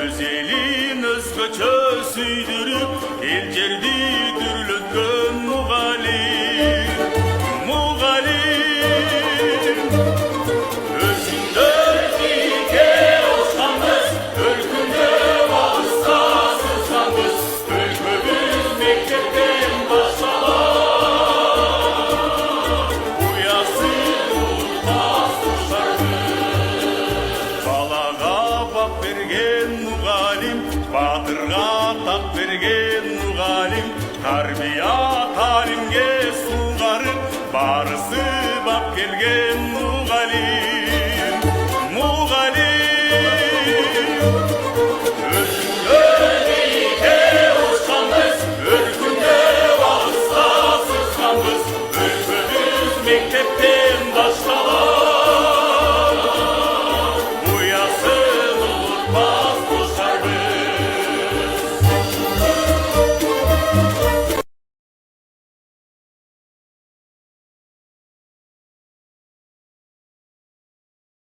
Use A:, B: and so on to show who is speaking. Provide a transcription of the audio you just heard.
A: Өз елін өзгөчө сүйдіріп, ел жерді дүрлөткөн мұғалим. Өзүндө бике алсаңыз, өлкүндө алыста сызсаңыз, өлкөбүз мектептен башталат. Уясы ултас ушарды. Балага бак берген мұғалим, батырға так берген мұғалим, тарбия талимге сугарып, барысы бак келген